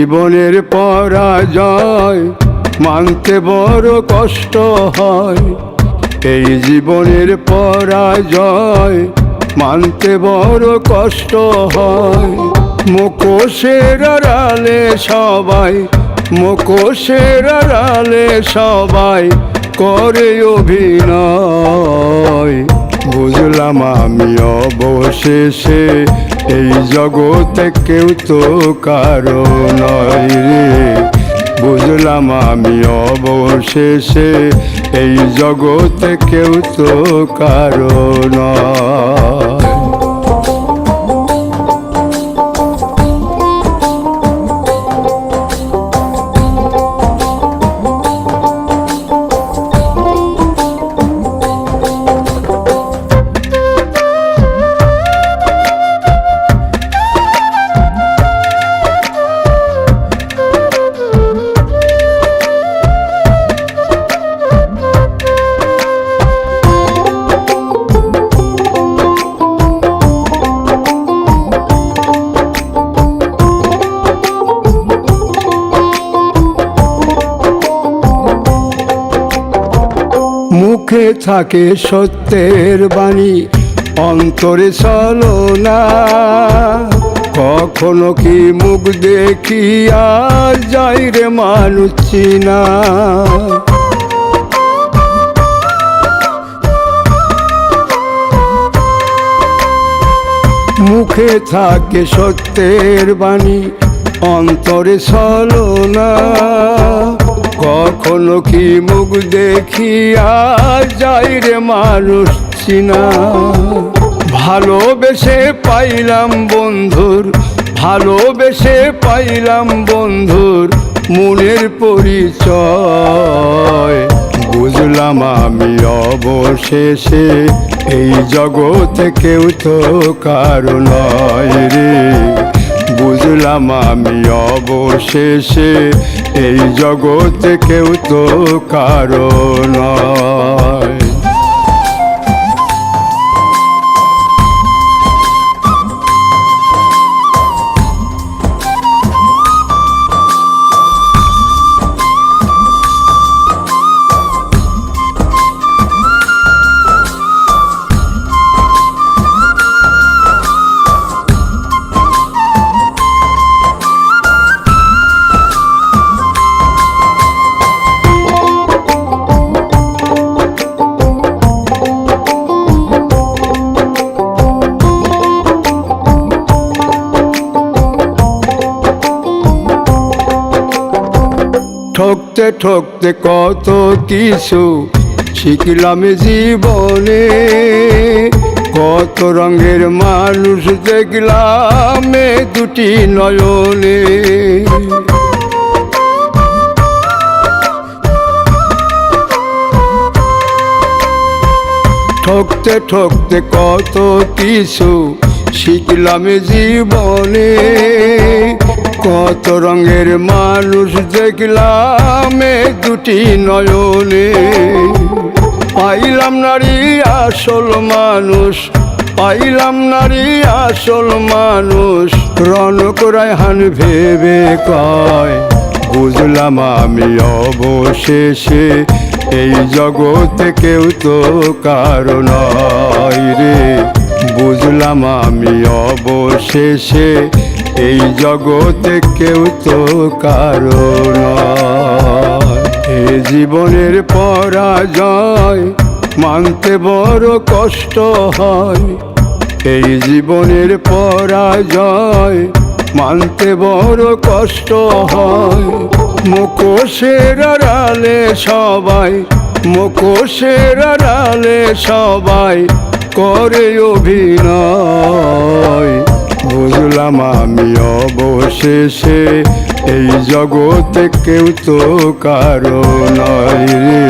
জীবনের পরাজয় মানতে বড় কষ্ট হয়। এই জীবনের পরাজয় মানতে বড় কষ্ট হয়। মুখোশের আড়ালে সবাই, মুখোশের আড়ালে সবাই করে অভিনয়। বুঝলাম আমি অবশেষে এই জগতে কেউ তো কারো নয় রে। বুঝলাম আমি অবশেষে এই জগতে কেউ তো কারো নয়। মুখে থাকে সত্যের বাণী, অন্তরে চলো না। কখনো কি মুখ দেখিয়া যাই রে মানুষ চিনা। মুখে থাকে সত্যের বাণী, অন্তরে চলো না। কখনো কি মুখ দেখিয়া যাই রে মানুষ চিনা। ভালোবেসে পাইলাম বন্ধুর, ভালোবেসে পাইলাম বন্ধুর মনের পরিচয়। বুঝলাম আমি অবশেষে এই জগতে কেউ তো কারো নয় রে। বুঝলাম আমি অবশেষে এই জগতে কেউ তো কারো নয়। ঠকতে ঠকতে কত কিছু শিখলাম জীবনে। কত রঙের মানুষ দেখলাম দুটি নয়নে। ঠকতে ঠকতে কত কিছু শিখলাম জীবনে। কত রঙের মানুষ দেখলাম দুটি নয়নে। পাইলাম নারী আসল মানুষ, পাইলাম নারী আসল মানুষ। রনক রায়হান ভেবে কয়, বুঝলাম আমি অবশেষে এই জগতে কেউ তো কারো নয় রে। বুঝলাম আমি অবশেষে এই জগতে কেউ তো কারো নয়। এ জীবনের পরাজয় মানতে বড় কষ্ট হয়। এই জীবনের পরাজয় মানতে বড় কষ্ট হয়। মুখোশের আড়ালে সবাই, মুখোশের আড়ালে সবাই করে অভিনয়। বুঝলাম আমি অবশেষে এই জগতে কেউ তো কারো নয় রে।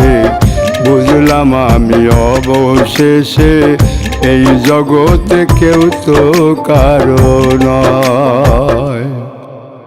বুঝলাম আমি অবশেষে এই জগতে কেউ তো কারো নয়।